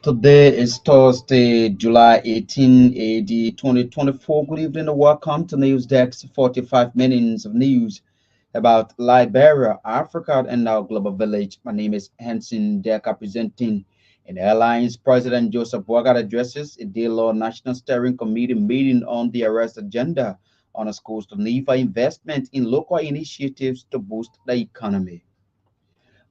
Today is Thursday, July 18, AD 2024. Good evening and welcome to News Desk 45 minutes of news about Liberia, Africa, and our global village. My name is Hanson Deka presenting. In Airlines, President Joseph Boaga addresses a day-long National Steering Committee meeting on the arrest agenda on a schools to need for investment in local initiatives to boost the economy.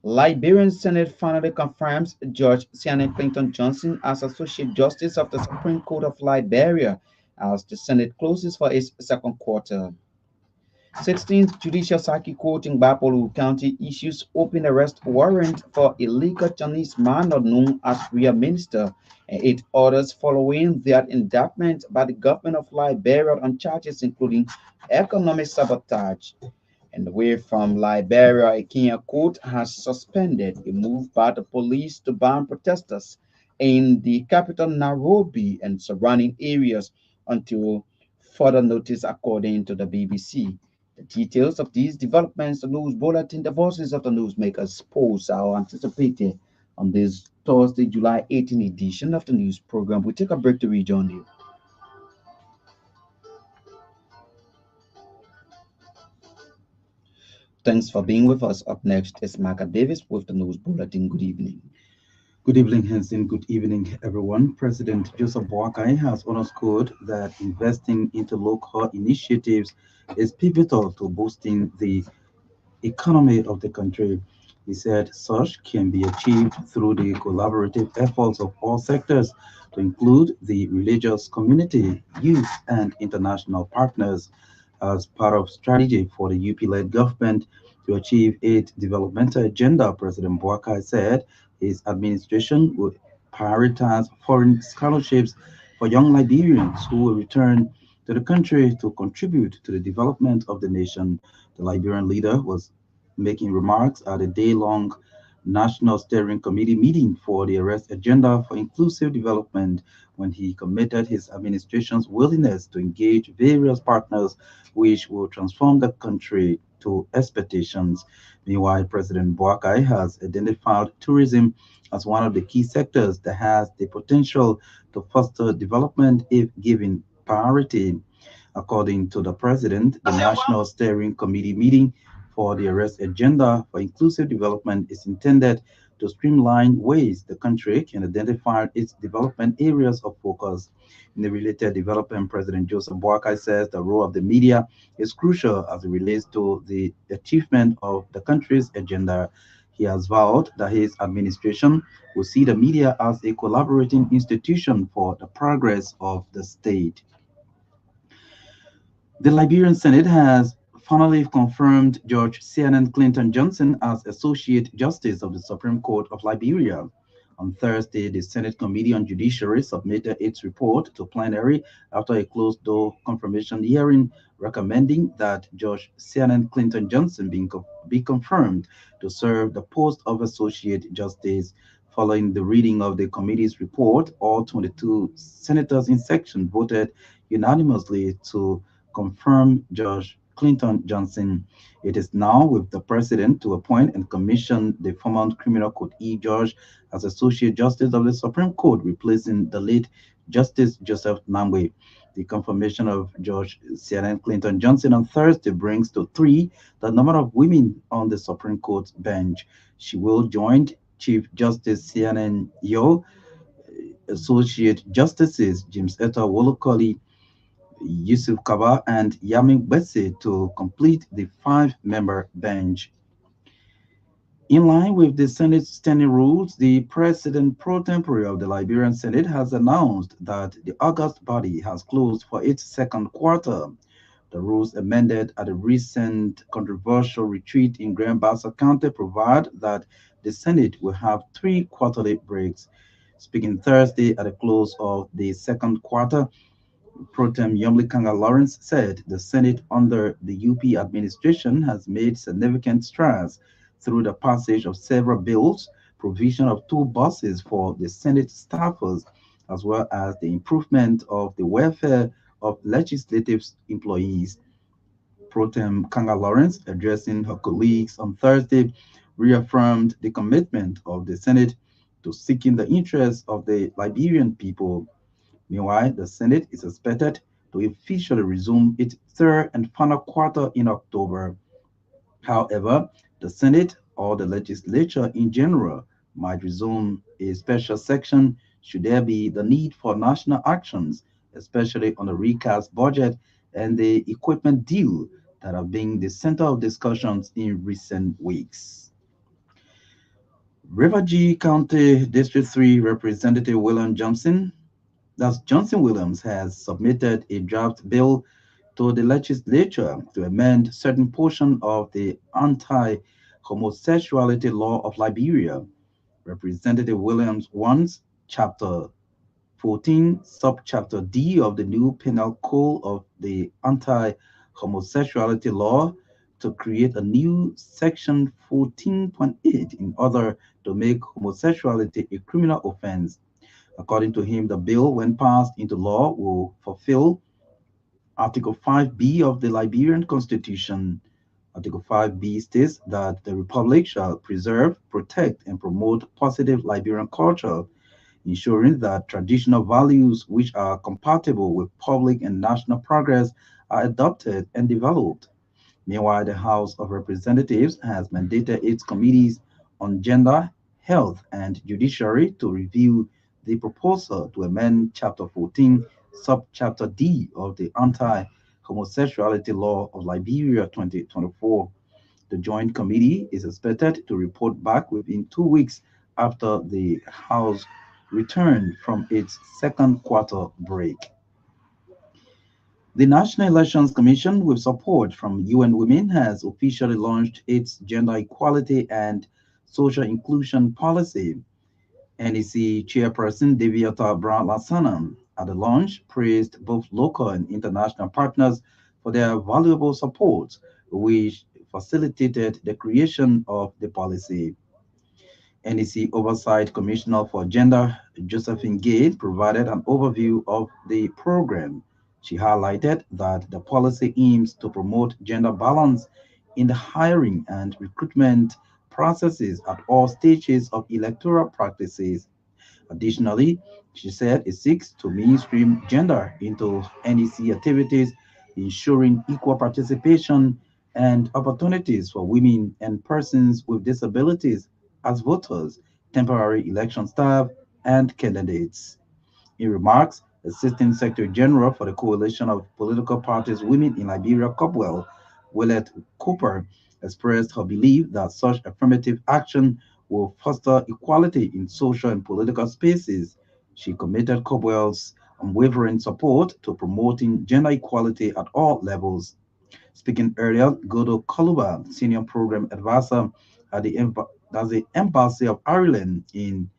Liberian Senate finally confirms Judge Sian Clinton Johnson as Associate Justice of the Supreme Court of Liberia as the Senate closes for its second quarter. 16th Judicial Circuit Court in Bapolu County issues open arrest warrant for illegal Chinese man known as Rear Minister and 8 others following their indictment by the government of Liberia on charges including economic sabotage. And away from Liberia, a Kenya court has suspended a move by the police to ban protesters in the capital Nairobi and surrounding areas until further notice, according to the BBC. The details of these developments, the news bulletin, the voices of the newsmakers polls are anticipated on this Thursday, July 18 edition of the news program. We take a break to rejoin you. Thanks for being with us. Up next is Micah Davis with the news bulletin. Good evening. Good evening, Henson. Good evening, everyone. President Joseph Boakai has underscored that investing into local initiatives is pivotal to boosting the economy of the country. He said such can be achieved through the collaborative efforts of all sectors, to include the religious community, youth, and international partners. As part of strategy for the UP-led government to achieve its developmental agenda, President Boakai said his administration would prioritize foreign scholarships for young Liberians who will return to the country to contribute to the development of the nation. The Liberian leader was making remarks at a day-long National Steering Committee meeting for the arrest agenda for inclusive development when he committed his administration's willingness to engage various partners which will transform the country to expectations. Meanwhile, President Boakai has identified tourism as one of the key sectors that has the potential to foster development if given priority. According to the president, the National Steering Committee meeting for the arrest agenda for inclusive development is intended to streamline ways the country can identify its development areas of focus. In the related development, President Joseph Boakai says the role of the media is crucial as it relates to the achievement of the country's agenda. He has vowed that his administration will see the media as a collaborating institution for the progress of the state. The Liberian Senate has finally confirmed Judge Sian Clinton Johnson as Associate Justice of the Supreme Court of Liberia. On Thursday, the Senate Committee on Judiciary submitted its report to plenary after a closed-door confirmation hearing, recommending that Judge Sian Clinton Johnson be confirmed to serve the post of Associate Justice. Following the reading of the committee's report, all 22 senators in section voted unanimously to confirm Judge Clinton Johnson. It is now with the president to appoint and commission the former Criminal Court E judge as Associate Justice of the Supreme Court, replacing the late Justice Joseph Nambwe. The confirmation of Judge Sian Clinton Johnson on Thursday brings to three the number of women on the Supreme Court bench. She will join Chief Justice Sian Yo, Associate Justices James Etta Wolokoli, Yusuf Kaba, and Yamin Besse to complete the five-member bench. In line with the Senate's standing rules, the President pro tempore of the Liberian Senate has announced that the August body has closed for its second quarter. The rules amended at a recent controversial retreat in Grand Bassa County provide that the Senate will have three quarterly breaks. Speaking Thursday at the close of the second quarter, Pro Tem Yomli Kanga Lawrence said the Senate under the UP administration has made significant strides through the passage of several bills, provision of two buses for the Senate staffers, as well as the improvement of the welfare of legislative employees. Pro Tem Kanga Lawrence, addressing her colleagues on Thursday, reaffirmed the commitment of the Senate to seeking the interests of the Liberian people. Meanwhile, the Senate is expected to officially resume its third and final quarter in October. However, the Senate or the legislature in general might resume a special section should there be the need for national actions, especially on the recast budget and the equipment deal that have been the center of discussions in recent weeks. River County District 3 Representative William Johnson, that's Johnson Williams, has submitted a draft bill to the legislature to amend certain portion of the anti-homosexuality law of Liberia. Representative Williams wants Chapter 14, Subchapter D of the new Penal Code of the Anti-Homosexuality Law to create a new Section 14.8 in order to make homosexuality a criminal offense. According to him, the bill, when passed into law, will fulfill Article 5B of the Liberian Constitution. Article 5B states that the Republic shall preserve, protect, and promote positive Liberian culture, ensuring that traditional values which are compatible with public and national progress are adopted and developed. Meanwhile, the House of Representatives has mandated its committees on gender, health, and judiciary to review the proposal to amend Chapter 14, Subchapter D of the Anti-Homosexuality Law of Liberia 2024. The Joint Committee is expected to report back within 2 weeks after the House returned from its second quarter break. The National Elections Commission, with support from UN Women, has officially launched its gender equality and social inclusion policy. NEC Chairperson Deviata Brown Lasana at the launch praised both local and international partners for their valuable support, which facilitated the creation of the policy. NEC Oversight Commissioner for Gender, Josephine Gay, provided an overview of the program. She highlighted that the policy aims to promote gender balance in the hiring and recruitment processes at all stages of electoral practices. Additionally, she said it seeks to mainstream gender into NEC activities, ensuring equal participation and opportunities for women and persons with disabilities as voters, temporary election staff, and candidates. In remarks, Assistant Secretary General for the Coalition of Political Parties Women in Liberia, COPWELL, Willett Cooper, expressed her belief that such affirmative action will foster equality in social and political spaces. She committed COPWELL's unwavering support to promoting gender equality at all levels. Speaking earlier, Godo Koluba, Senior Program Advisor at the Embassy of Ireland in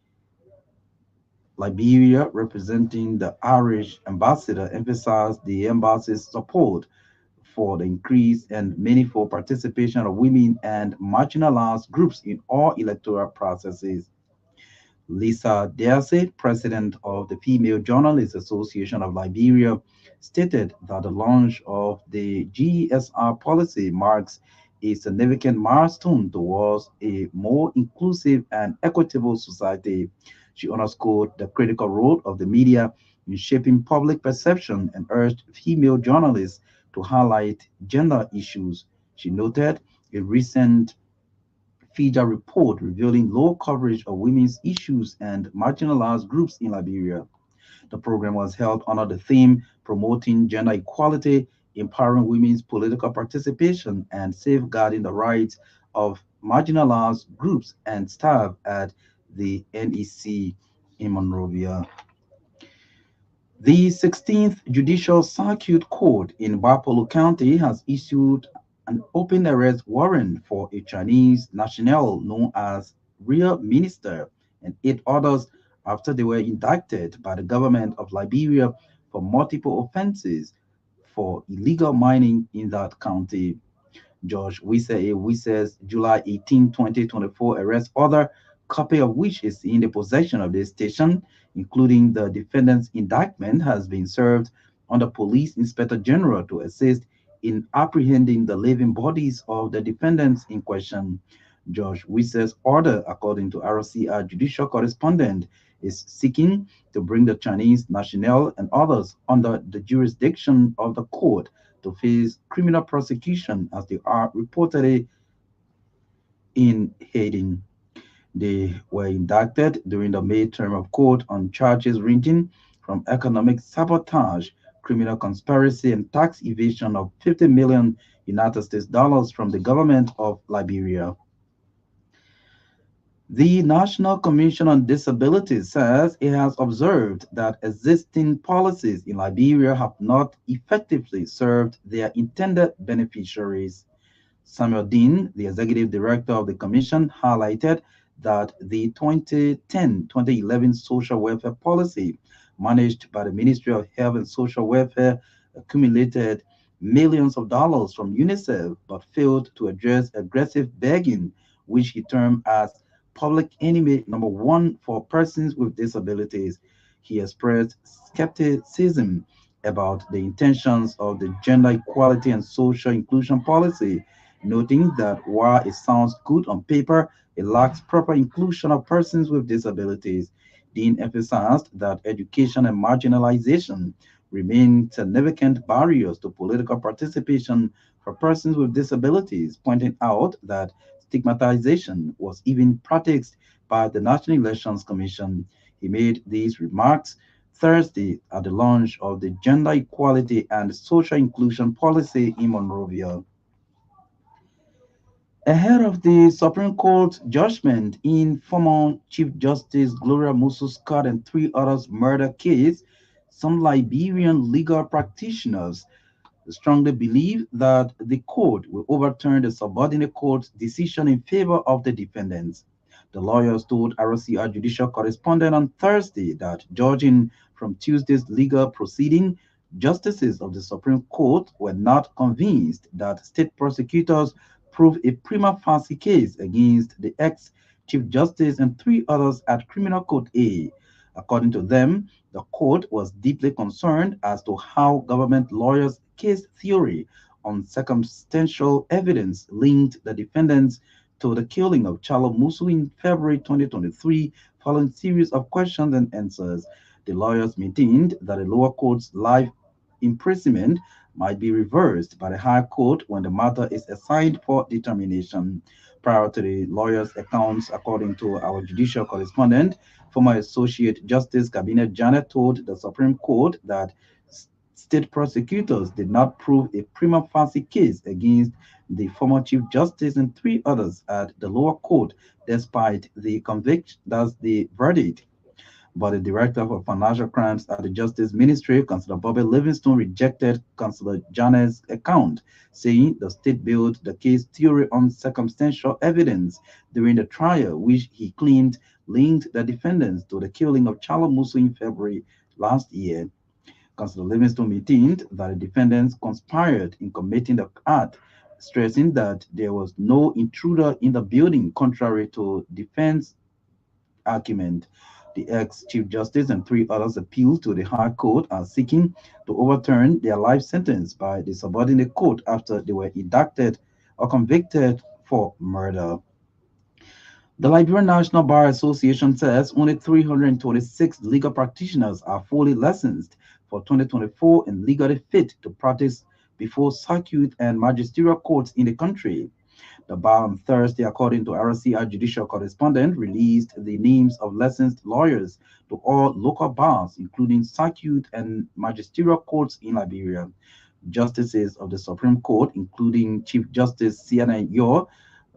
Liberia, representing the Irish ambassador, emphasized the embassy's support for the increased and meaningful participation of women and marginalized groups in all electoral processes. Lisa Diase, president of the Female Journalists Association of Liberia, stated that the launch of the GESR policy marks a significant milestone towards a more inclusive and equitable society. She underscored the critical role of the media in shaping public perception and urged female journalists to highlight gender issues. She noted a recent FIJA report revealing low coverage of women's issues and marginalized groups in Liberia. The program was held under the theme Promoting Gender Equality, Empowering Women's Political Participation, and Safeguarding the Rights of Marginalized Groups and Staff at the NEC in Monrovia. The 16th Judicial Circuit Court in Bapolu County has issued an open arrest warrant for a Chinese national known as Real Minister and 8 others after they were indicted by the government of Liberia for multiple offenses for illegal mining in that county. Judge Wisa A. Wisa's July 18, 2024 arrest order, copy of which is in the possession of the station, including the defendant's indictment, has been served on the Police Inspector General to assist in apprehending the living bodies of the defendants in question. George Wisse's order, according to RCR judicial correspondent, is seeking to bring the Chinese national and others under the jurisdiction of the court to face criminal prosecution as they are reportedly in Haiti. They were indicted during the May term of court on charges ranging from economic sabotage, criminal conspiracy, and tax evasion of 50 million United States dollars from the government of Liberia. The National Commission on Disabilities says it has observed that existing policies in Liberia have not effectively served their intended beneficiaries. Samuel Dean, the executive director of the commission, highlighted that the 2010-2011 social welfare policy managed by the Ministry of Health and Social Welfare accumulated millions of dollars from UNICEF but failed to address aggressive begging, which he termed as public enemy number one for persons with disabilities. He expressed skepticism about the intentions of the gender equality and social inclusion policy, noting that while it sounds good on paper, it lacks proper inclusion of persons with disabilities. Dean emphasized that education and marginalization remain significant barriers to political participation for persons with disabilities, pointing out that stigmatization was even practiced by the National Elections Commission. He made these remarks Thursday at the launch of the Gender Equality and Social Inclusion Policy in Monrovia. Ahead of the Supreme Court judgment in former Chief Justice Gloria Musso Scott and three others murder case, some Liberian legal practitioners strongly believe that the court will overturn the subordinate court's decision in favor of the defendants. The lawyers told RCR judicial correspondent on Thursday that judging from Tuesday's legal proceeding, justices of the Supreme Court were not convinced that state prosecutors proved a prima facie case against the ex-Chief Justice and three others at Criminal Court A. According to them, the court was deeply concerned as to how government lawyers' case theory on circumstantial evidence linked the defendants to the killing of Charlo Musu in February 2023 following series of questions and answers. The lawyers maintained that the lower court's life imprisonment might be reversed by the High Court when the matter is assigned for determination. Prior to the lawyers' accounts, according to our judicial correspondent, former Associate Justice Cabinet Janet told the Supreme Court that state prosecutors did not prove a prima facie case against the former Chief Justice and three others at the lower court, despite the conviction, that's the verdict. But the Director for Financial Crimes at the Justice Ministry, Councillor Bobby Livingston, rejected Councillor Janet's account, saying the state built the case theory on circumstantial evidence during the trial, which he claimed linked the defendants to the killing of Charlo Musu in February last year. Councillor Livingston maintained that the defendants conspired in committing the act, stressing that there was no intruder in the building, contrary to defense argument. The ex-Chief Justice and three others appealed to the High Court are seeking to overturn their life sentence by the subordinate court after they were indicted or convicted for murder. The Liberian National Bar Association says only 326 legal practitioners are fully licensed for 2024 and legally fit to practice before circuit and magisterial courts in the country. The bar on Thursday, according to RCR judicial correspondent, released the names of licensed lawyers to all local bars, including circuit and magisterial courts in Liberia. Justices of the Supreme Court, including Chief Justice Sienna Yor,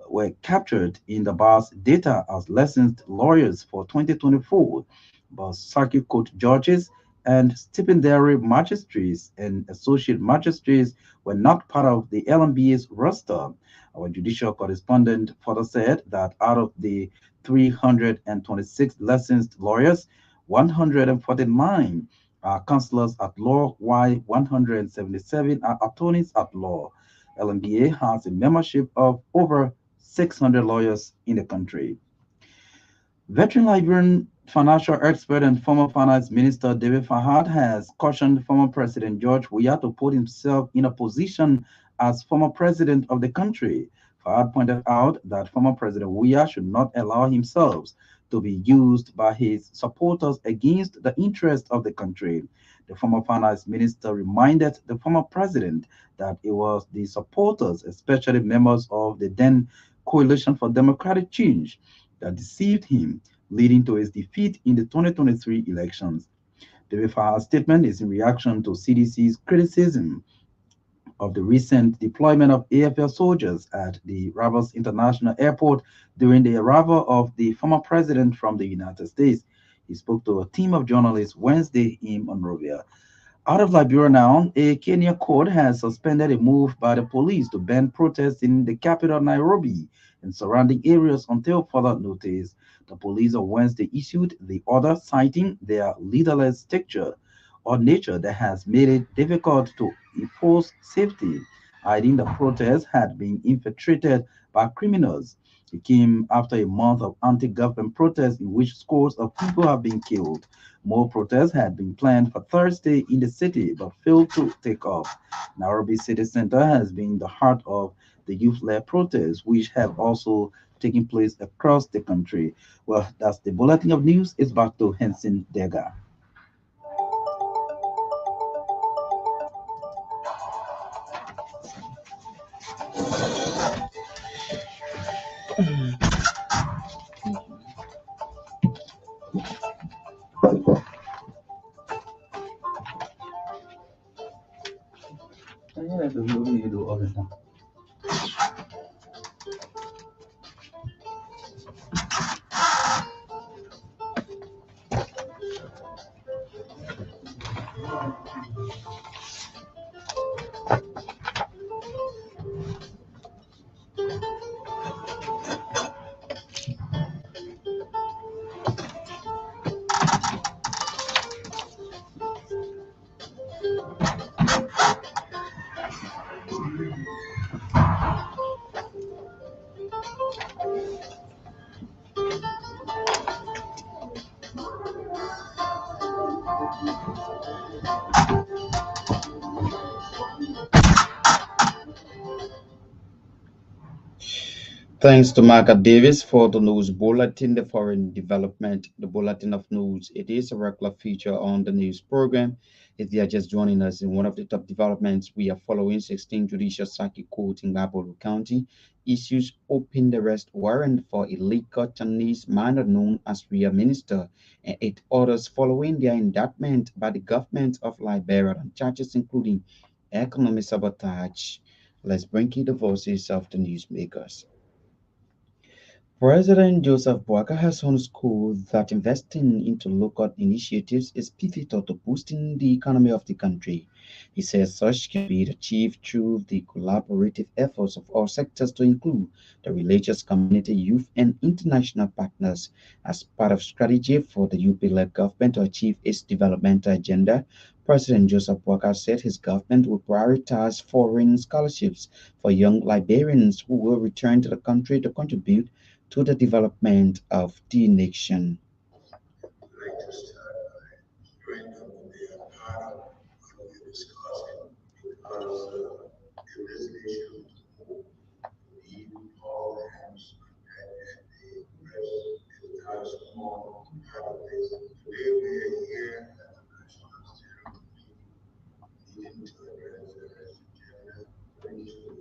were captured in the bar's data as licensed lawyers for 2024, but circuit court judges and stipendiary magistrates and associate magistrates were not part of the LMBA's roster. Our judicial correspondent further said that out of the 326 licensed lawyers, 149 are counselors at law, while 177 are attorneys at law. LMBA has a membership of over 600 lawyers in the country. Veteran Liberian financial expert and former finance minister David Fahad has cautioned former President George Weah to put himself in a position as former president of the country. Fayad pointed out that former President Weah should not allow himself to be used by his supporters against the interests of the country. The former finance minister reminded the former president that it was the supporters, especially members of the then Coalition for Democratic Change, that deceived him, leading to his defeat in the 2023 elections. The Fayad's statement is in reaction to CDC's criticism of the recent deployment of AFL soldiers at the Ravos International Airport during the arrival of the former president from the United States. He spoke to a team of journalists Wednesday in Monrovia. Out of Liberia now, a Kenya court has suspended a move by the police to ban protests in the capital Nairobi and surrounding areas until further notice. The police on Wednesday issued the order citing their leaderless nature that has made it difficult to enforce safety, hiding the protests had been infiltrated by criminals. It came after a month of anti-government protests in which scores of people have been killed. More protests had been planned for Thursday in the city but failed to take off. Nairobi City Center has been the heart of the youth-led protests, which have also taken place across the country. Well, that's the bulletin of news. It's back to Henson Dega. Thanks to Margaret Davis for the news bulletin, the foreign development, the bulletin of news. It is a regular feature on the news program. If you are just joining us in one of the top developments, we are following 16 Judicial Circuit Court in Gaboru County issues open the arrest warrant for a liquor Chinese man known as Ria Minister and 8 others following their indictment by the government of Liberia on charges including economic sabotage. Let's bring you the voices of the newsmakers. President Joseph Boakai has underscored that investing into local initiatives is pivotal to boosting the economy of the country. He says such can be achieved through the collaborative efforts of all sectors to include the religious community, youth, and international partners as part of strategy for the UP-led government to achieve its developmental agenda. President Joseph Boakai said his government will prioritize foreign scholarships for young Liberians who will return to the country to contribute to the development of the nation. Like to start by grateful to be a part of what we're discussing because in this nation we need all hands on deck and the press is not a small part of this. Today we are here at the National Steering Committee meeting to address the rest agenda into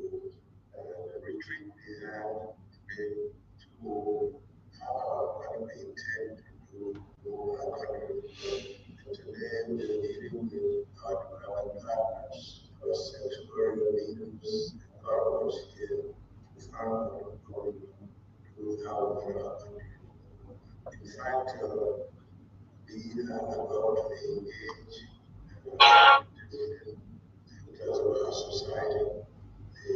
the retreat we had made to what we intend to do for our country. And today we're meeting with our development partners, our sectorial leaders, and partners here to find out how we do how we want our country to move. In fact, we are about to engage different sectors of our society, the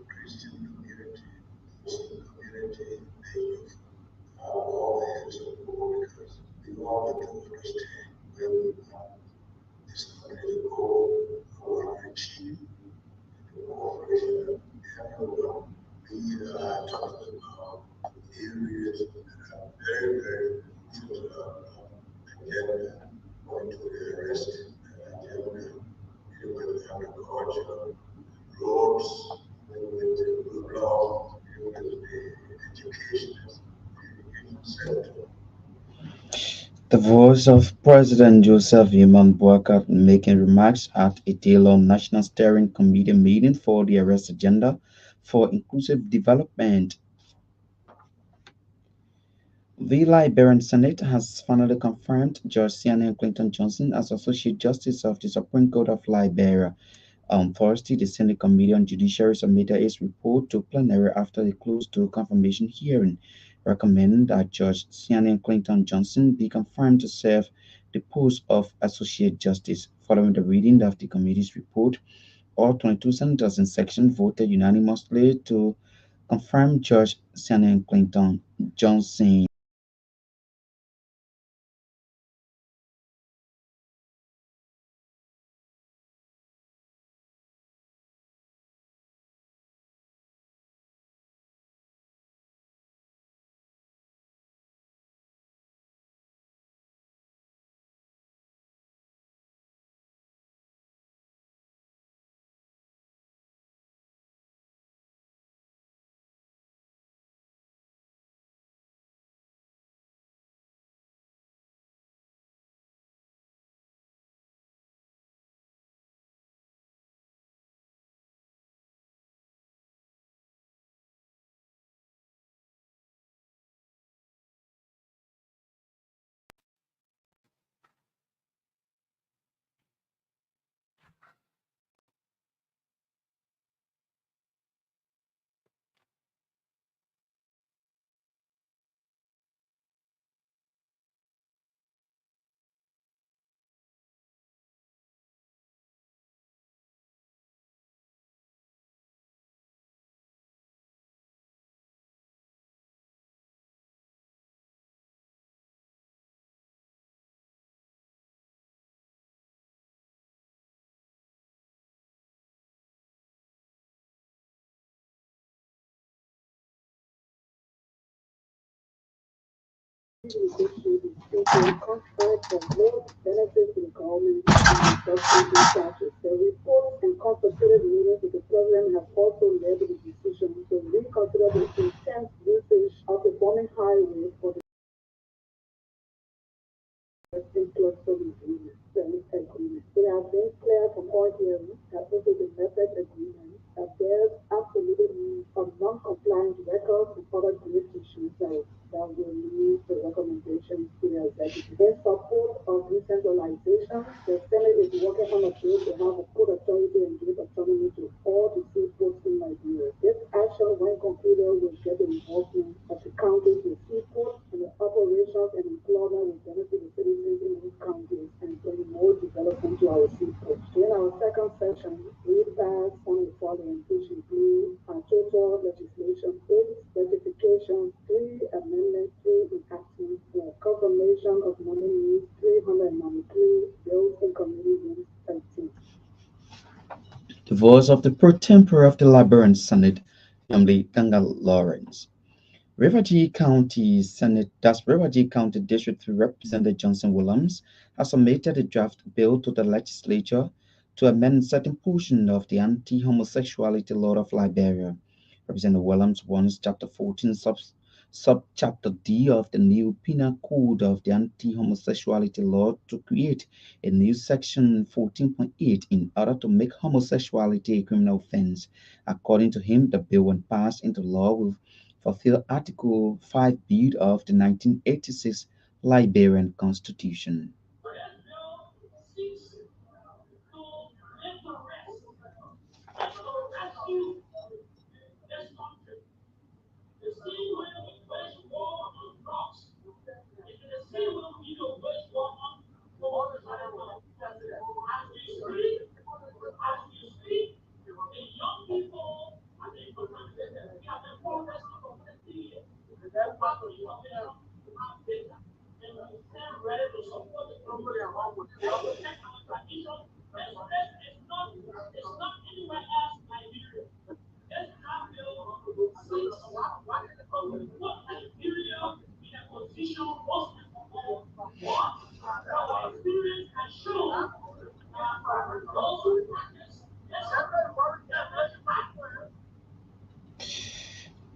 Christian community, the Muslim community, the youth, all hands on board because we all need to understand where we want this country to go, what we achieve, the cooperation of everyone. We are talking about areas that are very, very crucial to our agenda, going to the rest agenda, dealing with agriculture, roads, dealing with the rule of law, The voice of President Joseph Yman Boakai making remarks at a day-long National Steering Committee meeting for the arrest agenda for inclusive development. The Liberian Senate has finally confirmed George C. Clinton Johnson as Associate Justice of the Supreme Court of Liberia. On Thursday, the Senate Committee on Judiciary submitted its report to plenary after the closed-door confirmation hearing, recommending that Judge C. Clinton Johnson be confirmed to serve the post of Associate Justice. Following the reading of the committee's report, all 22 senators in section voted unanimously to confirm Judge C. Clinton Johnson. Conferred for both benefits to the government and subsidy taxes. The report and consultative meetings with the president have also led to the decision to reconsider the intense usage of the Bombing Highway for the influential agreement. It has been clear from all hearings that this is a method agreement that bears absolutely means of non-compliance records and other grave issues that will lead the recommendations to the executive. In support of decentralization, the Senate is working on a bill to have a port authority and give autonomy to all the seaports in Nigeria. This action, when concluded, will get the involvement of the counties with seaports and the operations and employment will benefit the citizens in these counties and bring more development to our seaports. In our second session, we passed on the following, which include total legislation, 8 specifications, 3 amendments, 3 enactments, the confirmation of nominees, 393 bills in committee rooms, 13. The voice of the pro tempore of the Liberian Senate, namely Ganga Lawrence. Rivergy County Senate, that's Rivergy County District 3 Representative Johnson Williams, has submitted a draft bill to the legislature to amend certain portion of the anti-homosexuality law of Liberia. Representative Williams wants Chapter 14, Subchapter D of the new Penal Code of the Anti-Homosexuality Law to create a new Section 14.8 in order to make homosexuality a criminal offense. According to him, the bill, when passed into law, will fulfill Article 5B of the 1986 Liberian Constitution.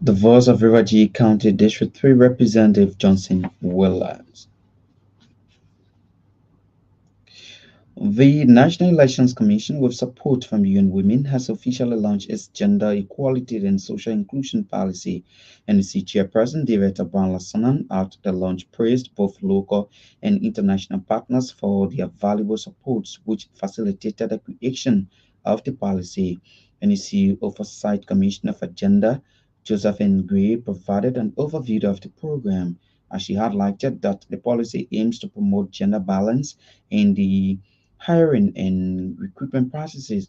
The voice of River G County District 3 Representative Johnson Willard. The National Elections Commission, with support from UN Women, has officially launched its Gender Equality and Social Inclusion Policy, and its chairperson, Director Brown Lassanan, at the launch praised both local and international partners for their valuable support, which facilitated the creation of the policy. NEC Oversight Commissioner for Gender, Josephine Gray, provided an overview of the program, as she highlighted that the policy aims to promote gender balance in the hiring and recruitment processes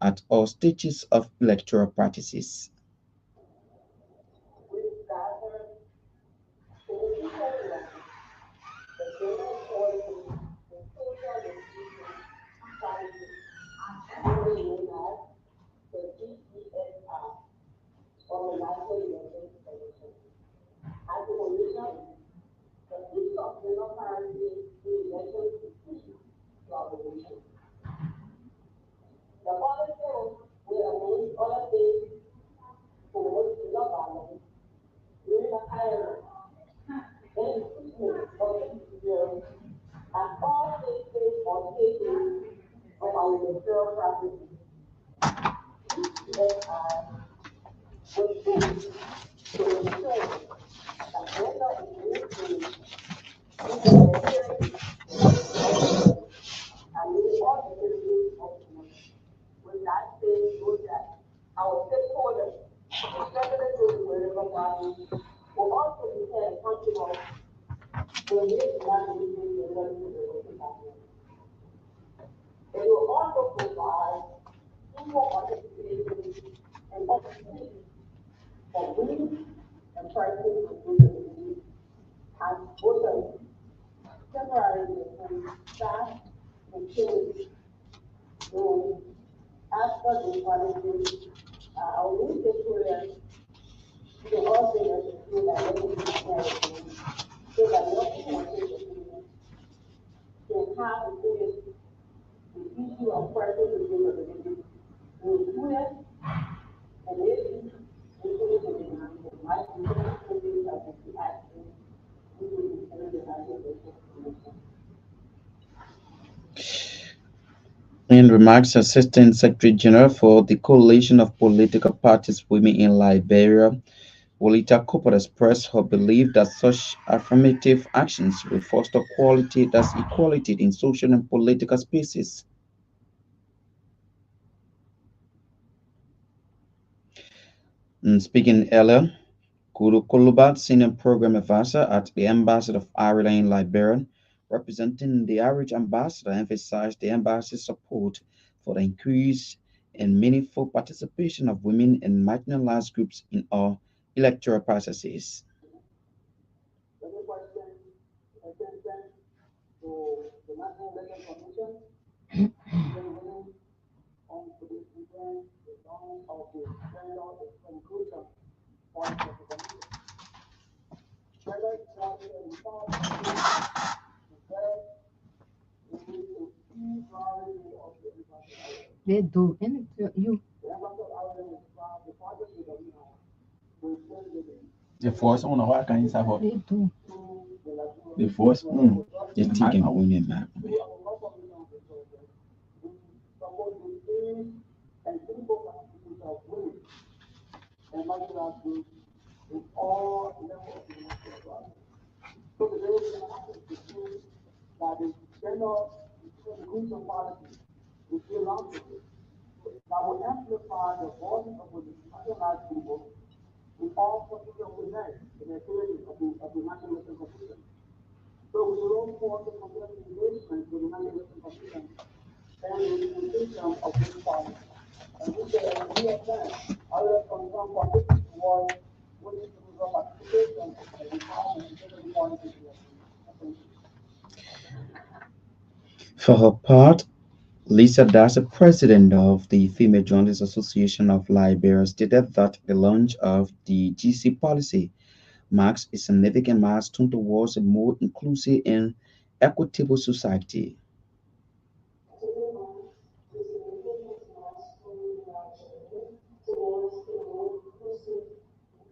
at all stages of electoral practices. We gather in this program the gender equality and social inclusion policy, commonly known as the GESR, or the National Elections Commission. As a commission, the issue of gender parity in elections is key to our position. The policy will, among other things, promote gender balance during the hiring and recruitment of individuals at all stages or stages of our electoral practices. GESR will seek to ensure that gender is maintained in the electorate process and in all activities of the nation. With that said, know that our stakeholders, especially those wherever parties, will also be held accountable for this navigating the electoral process. It will also provide equal participation and opportunity for women and persons with disabilities as voters, temporary elections, staff, and children. So, as per the policy, our new stakeholders will also ensure that they will be carried so that local participants can have a say the issue of persons with disabilities will include and maybe included in the might be included as the action including the National Elections Commission. In remarks, Assistant Secretary General for the Coalition of Political Parties Women in Liberia, Walita Cooper, expressed her belief that such affirmative actions will foster equality in social and political spaces. Speaking earlier, Guru Kulubat, Senior Program Advisor at the Embassy of Ireland in Liberia, representing the Irish ambassador, emphasized the embassy's support for the increase and meaningful participation of women and marginalized groups in all electoral processes. Second question, attention to the National Election Commission, women on to this event, the launch of the gender inclusion policy of the commission. Gender equality and empowerment is there in a key priority of the Embassy of Ireland. They do. And you. The Embassy of Ireland is proud the partnership that we have with women The force on our can you say They do. through the Latino the force The ticket women map. through our local regional resources. We support the aims and critical participation of women and marginalized groups in all levels of the electoral process. So today we're going to ask to see that the gender inclusion policy is still launching that will amplify the voices of the marginalized people in all possible events in the activities of the National Election Commission. So we will look forward to continuing engagement with the National Election Commission and the implementation of this policy. And we say that we have done other concern participants towards women's political participation and empowerment in different parties of the election. Thank you. For her part, Lisa Darcy, president of the Female Journalists Association of Liberia, stated that the launch of the GC policy marks a significant milestone towards a more inclusive and equitable society. Significant milestone in our journey towards a more inclusive and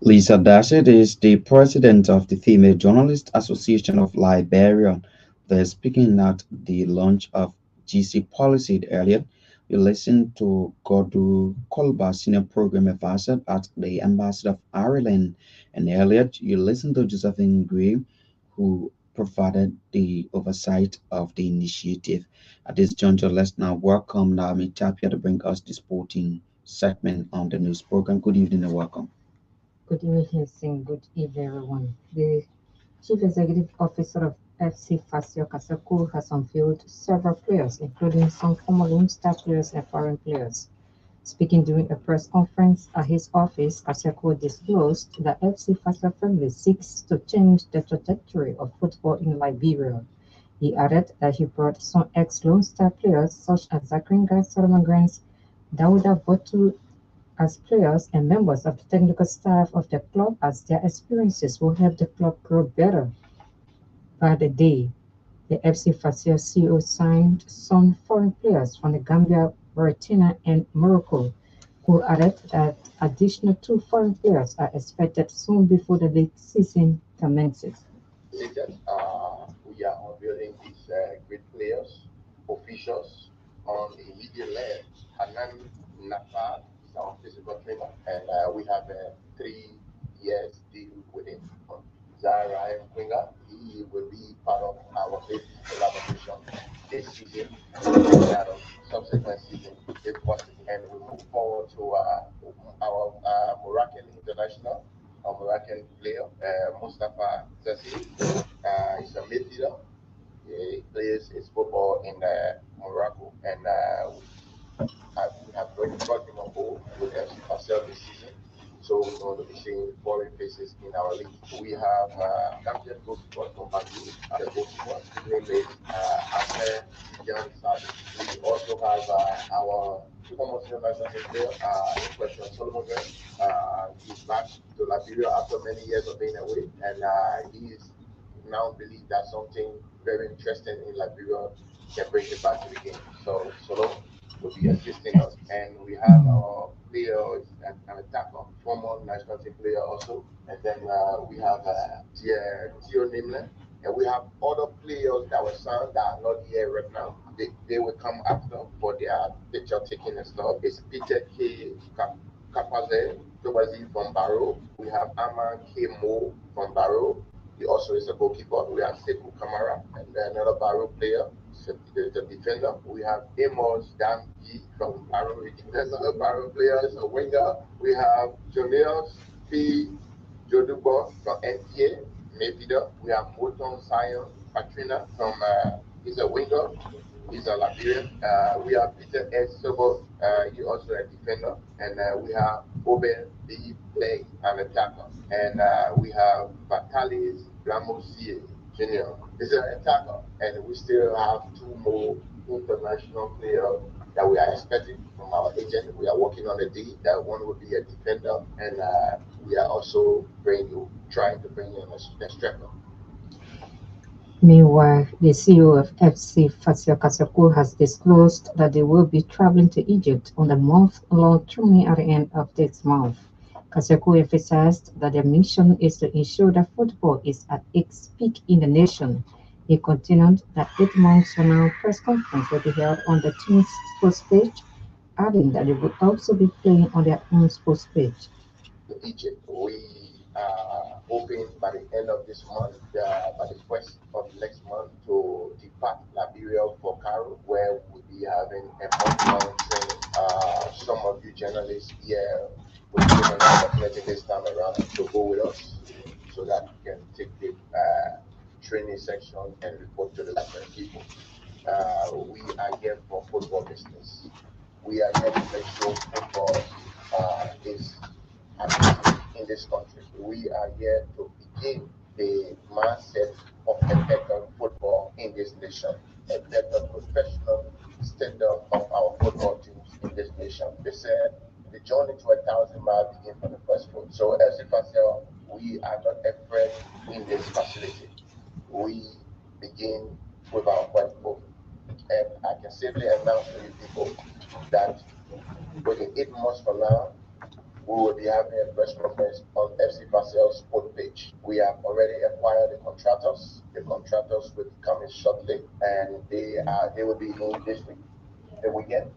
Lisa Dashett is the president of the Female Journalists Association of Liberia. They're speaking at the launch of GC Policy earlier. You listened to Godu Kolba, senior program advisor at the Embassy of Ireland. And earlier, you listened to Josephine Gray, who provided the oversight of the initiative. At this juncture, let's now welcome Naomi Tapia to bring us the sporting segment on the news program. Good evening and welcome. Good evening, Singh. Good evening, everyone. The Chief Executive Officer of FC Fasio Kasako has unveiled several players, including some former Lone Star players and foreign players. Speaking during a press conference at his office, Kasako disclosed that FC Fasio family seeks to change the trajectory of football in Liberia. He added that he brought some ex-Lone Star players such as Zakaringa Solomon Grants, Dauda Botu as players and members of the technical staff of the club as their experiences will help the club grow better by the day. The FC Fasio CEO signed some foreign players from the Gambia, Mauritania, and Morocco, who added that additional two foreign players are expected soon before the league season commences. Stated, we are unveiling these great players, officials on the media led. Hanan Nafar is our physical trainer, and we have a 3 years deal with him. Zara Quinga, he will be part of our business collaboration this season and that of subsequent season if possible. And we move forward to our Moroccan international, our Moroccan player, Mustafa Zassi. He's a midfielder. He plays his football in Morocco, and we have brought him on board with FC Basel this season. So we're going to be seeing foreign faces in our league. We have Gambian goalkeeper from Banjul, the goalkeeper. His name is Ahmed Tidiane Sabi. We also have our former senior national team player, in question, Solomon Gray. He's back to Liberia after many years of being away, and he is now believe that something very interesting in Liberia can bring it back to the game. So Solo will be assisting us. And we have our player, an attacker, former national team player also. And then we have Theo Nimlen. And we have other players that were signed that are not here right now. They will come after for their picture taking and stuff. It's Peter K. Kapaze Tobazi from Barrow. We have Aman K. Mo from Barrow. He also is a goalkeeper. We have Sekou Kamara and another Barrow player, the defender. We have Amos Damji from Barrow. There's another Barrow player, is a winger. We have Junius P. Jodubo from NTA, midfielder. We have Moton Sion Patrina from, he's a winger. He's a Liberian. We have Peter S. Sobo, he also a defender. And we have Oben B. Play, an attacker. And we have Vitalis Ramosie Jr. He's an attacker. And we still have two more international players that we are expecting from our agent. We are working on a deal. That one will be a defender. And we are also trying to bring in a striker. Meanwhile, the CEO of FC Fasio Kasako has disclosed that they will be traveling to Egypt on a month-long journey at the end of this month. Kaseko emphasized that their mission is to ensure that football is at its peak in the nation. He continued that 8 months from now, press conference will be held on the team's sports page, adding that they will also be playing on their own sports page. Egypt. We are hoping by the end of this month, by the first of next month, to depart Liberia for Cairo, where we'll be having a month-long training. Some of you journalists here will be given an opportunity this time around to go with us so that we can take the training section and report to the Liberian people. We are here for football business. We are here to make sure football is happening in this country. We are here to begin the mindset of a better football in this nation, a better professional standard of our football teams in this nation. They said the journey to 1,000 miles begins from the first foot. So as a facility, we are not afraid in this facility. We begin with our first foot. And I can safely announce to you people that within 8 months from now, we will be having a press conference on FC Basel's sport page. We have already acquired the contractors. The contractors will be coming shortly, and they will be in this week, the weekend,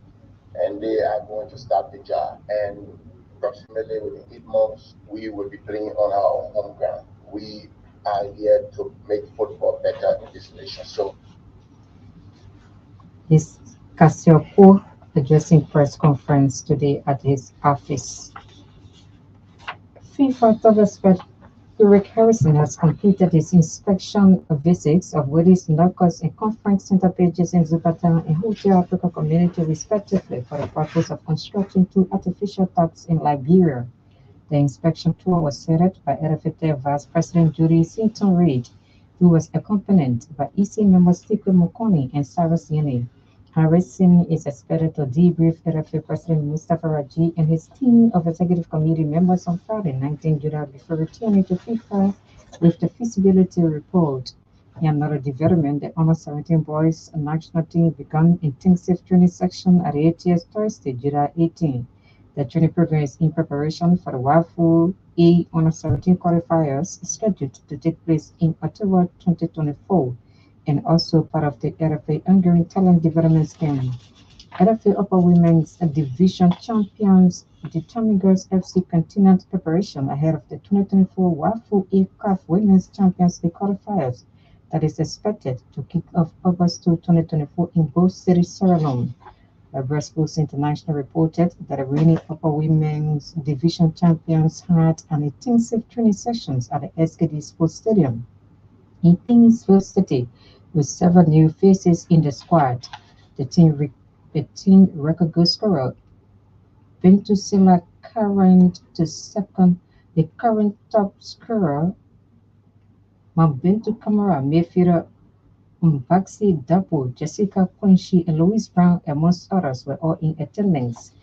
and they are going to start the job. And approximately within 8 months, we will be playing on our home ground. We are here to make football better in this nation. So This Kaseko addressing press conference today at his office. FIFA top expert Eric Harrison has completed his inspection visits of Woody's Knockers and Conference Center pages in Zucatan and Hotel Africa Community respectively for the purpose of constructing 2 artificial tugs in Liberia. The inspection tour was headed by RFT Vice President Judy Sinton Reid, who was accompanied by EC members Tiko Mokoni and Cyrus Yene. Harrison is expected to debrief RFA President Mustafa Raji and his team of executive committee members on Friday, 19 July, before returning to FIFA with the feasibility report. In another development, the Honor 17 boys national team began intensive training section at ATS Thursday, July 18. The training program is in preparation for the WAFU A Honor 17 qualifiers scheduled to take place in October 2024 and also part of the RFA Hungarian Talent Development Scheme. RFA Upper Women's Division champions determine Girls FC continued preparation ahead of the 2024 WAFU A CAF Women's Champions League qualifiers that is expected to kick off August 2, 2024 in both cities, Sierra Leone. Sports International reported that the reigning Upper Women's Division champions had an intensive training sessions at the SKD Sports Stadium in Kingsville City, with several new faces in the squad. The team record goal scorer Bentusila current to second, the current top scorer Mabintu Kamara, midfielder Mbaxi Dabo, Jessica Quincy, and Louise Brown, amongst others, were all in attendance.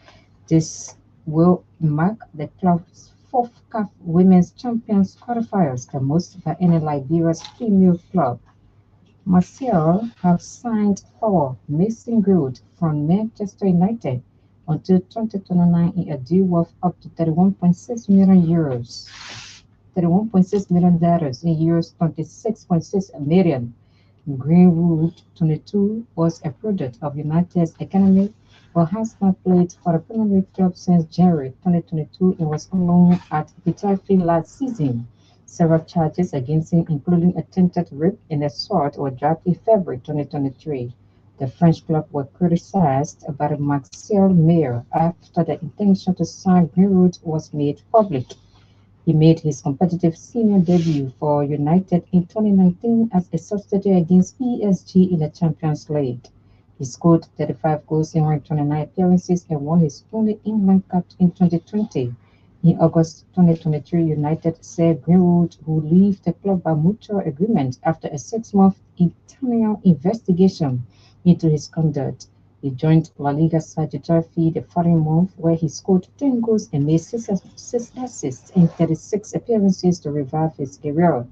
This will mark the club's fourth CAF Women's Champions qualifiers, the most by any Liberia's female club. Marseille have signed for Mason Greenwood from Manchester United until 2029 in a deal worth up to 31.6 million euros. $31.6 million in euros, 26.6 million. Greenwood, 22, was a product of United's academy, but has not played for the Premier League club since January 2022 and was on loan at Getafe last season. Several charges against him, including attempted rape and assault, were dropped in February 2023. The French club were criticized by the Marseille mayor after the intention to sign Greenwood was made public. He made his competitive senior debut for United in 2019 as a substitute against PSG in the Champions League. He scored 35 goals in 129 appearances and won his only England cap in 2020. In August 2023, United said Greenwood would leave the club by mutual agreement after a 6-month internal investigation into his conduct. He joined La Liga side Getafe the following month, where he scored 10 goals and made 6 assists in 36 appearances to revive his career.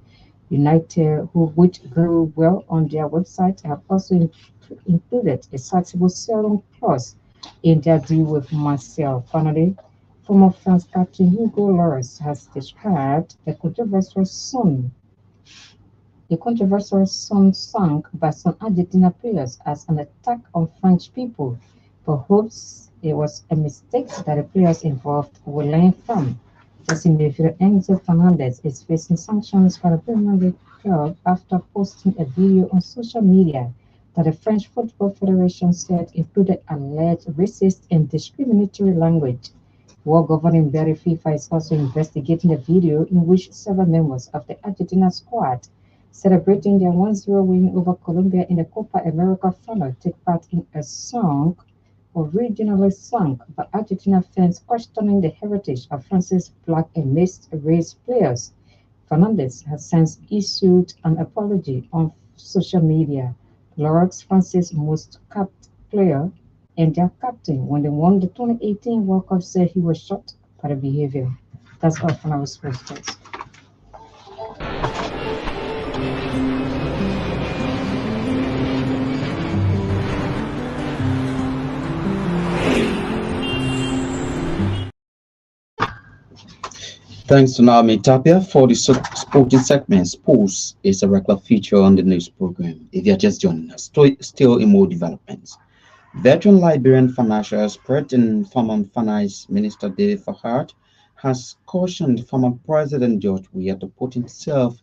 United, which grew well on their website, have also included a sizable sell-on clause in their deal with Marseille. Finally, Former France captain Hugo Lloris has described a controversial song sung by some Argentina players as an attack on French people, but hopes it was a mistake that the players involved will learn from. Just in the video, Enzo Fernandez is facing sanctions by the Premier League club after posting a video on social media that the French Football Federation said included alleged racist and discriminatory language. World governing body FIFA is also investigating a video in which several members of the Argentina squad celebrating their 1-0 win over Colombia in the Copa America final take part in a song originally sung by Argentina fans questioning the heritage of France's black and mixed race players. Fernandez has since issued an apology on social media. Lawrence, France's most capped player and their captain when they won the 2018 World Cup, said he was shocked by the behavior. That's all from our sports desk. Thanks to Naomi Tapia for the sporting segment. Sports is a regular feature on the news program. If you're just joining us, still in more developments. Veteran Liberian financial expert and former Finance Minister David Fahad has cautioned former President George Weah to put himself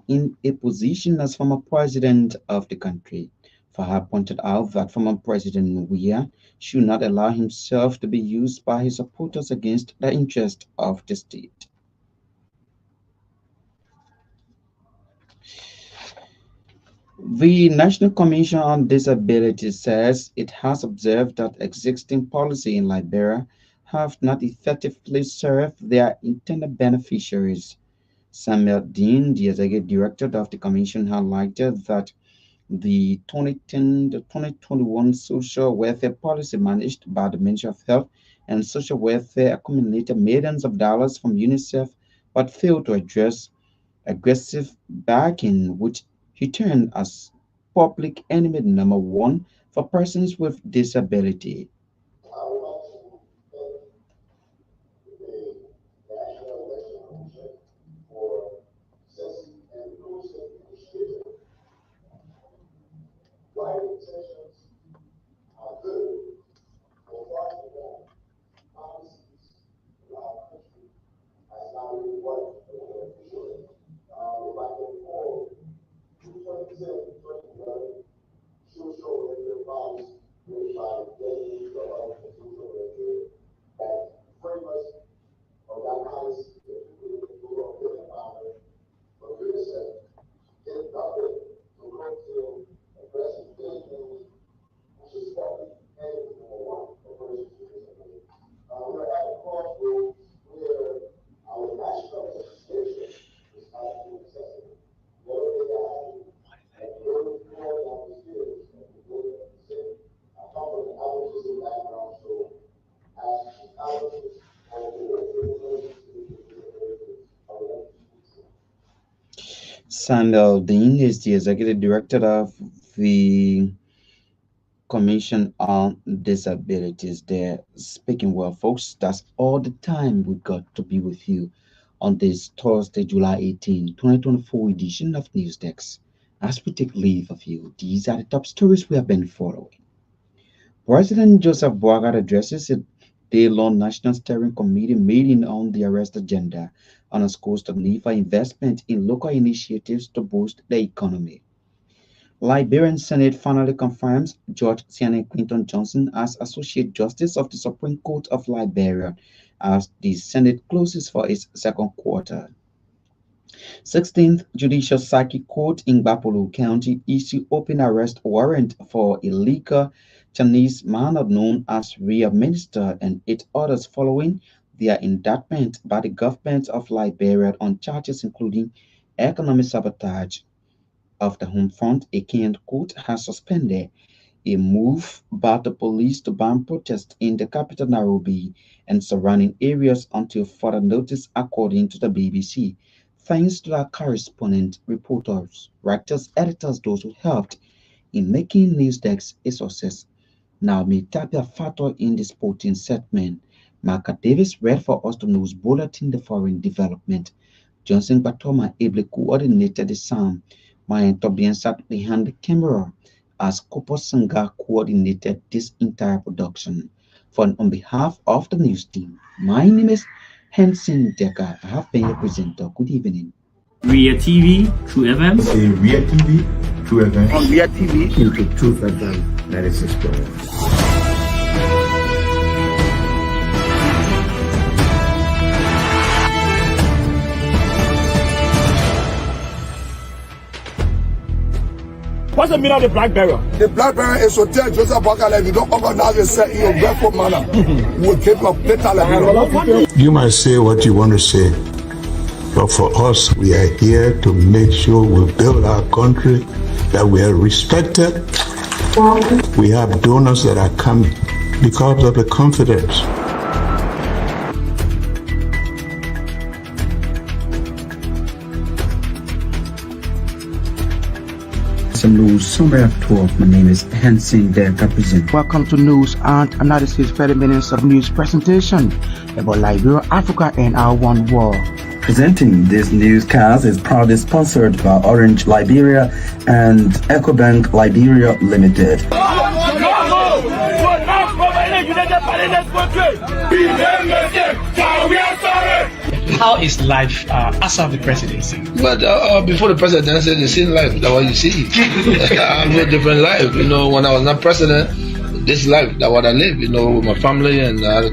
in a position as former president of the country. Fahad pointed out that former President Weah should not allow himself to be used by his supporters against the interest of the state. The National Commission on Disability says it has observed that existing policy in Liberia have not effectively served their intended beneficiaries. Samuel Dean, the executive director of the commission, highlighted that the 2010 to 2021 social welfare policy managed by the Ministry of Health and Social Welfare accumulated millions of dollars from UNICEF but failed to address aggressive backing, which he turned as public enemy number one for persons with disability. I would like to thank the National Election Commission for since introducing initiative. Right intentions are good, but far from that, policies in our country has not really worked the way it should. If I can recall, in 2010, 2011, social welfare policy made by deputies of social welfare that pretty much of that policy that people who are living about it, but really said, get nothing to come to addressing anything which is public and number one for persons with disability. We're at a crossroads where our national legislation is not being accessible. The other day I happened at the early floor down the stairs at the building of the city. I was just in background, so as psychologists or the organizations with disabilities are left to speak to. Samuel Dean is the executive director of the Commission on Disabilities. There, speaking well, folks, that's all the time we got to be with you on this Thursday, July 18, 2024 edition of Newsdex. As we take leave of you, these are the top stories we have been following. President Joseph Boaga addresses a day-long National Steering Committee meeting on the arrest agenda, underscores the need for investment in local initiatives to boost the economy. Liberian Senate finally confirms George Siane Clinton Johnson as Associate Justice of the Supreme Court of Liberia as the Senate closes for its second quarter. 16th Judicial Circuit Court in Bapolo County issued open arrest warrant for a liquor Chinese man known as Ria Minister and 8 others following their indictment by the government of Liberia on charges including economic sabotage of the home front. A Kenyan court has suspended a move by the police to ban protests in the capital Nairobi and surrounding areas until further notice, according to the BBC. Thanks to our correspondent, reporters, writers, editors, those who helped in making Newsdesk a success. Now, may Tapia factor in the sporting segment. Marka Davis read for us the news bulletin, the foreign development. Johnson Batoma ably coordinated the sound. Mayan Tobian sat behind the camera as Kopo Sanga coordinated this entire production. On behalf of the news team, my name is Henson Decker. I have been your presenter. Good evening. Ria TV, True FM. Say Ria TV, True FM. On Ria TV, into True FM 96.1. What's the meaning of the black barrier? The black barrier is to tell Joseph Bakala if you don't organize yourself in a grateful manner, we'll keep up later. You might say what you want to say, but for us, we are here to make sure we build our country, that we are respected. We have donors that are coming because of the confidence. News summary of 12. My name is Henson Decker present. Welcome to News and Analysis 30 minutes of news presentation about Liberia, Africa, and our one world. Presenting this newscast is proudly sponsored by Orange Liberia and EcoBank Liberia Limited. How is life after the presidency? But before the presidency, the same life, that's what you see. I live a different life. You know, when I was not president, this life, that's what I live, you know, with my family and I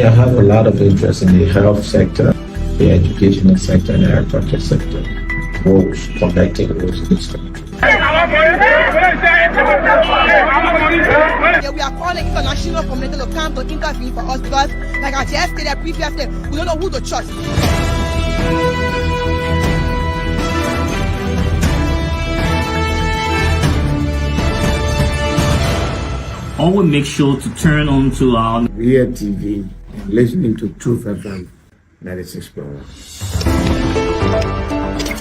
have a lot of interest in the health sector, the educational sector, and the agriculture sector. Roads, connecting roads in this country. We are calling international community to come to intervene for us because, like I just stated previously, we don't know who to trust. Always make sure to turn on to our Ria TV and listening to True FM 96.1.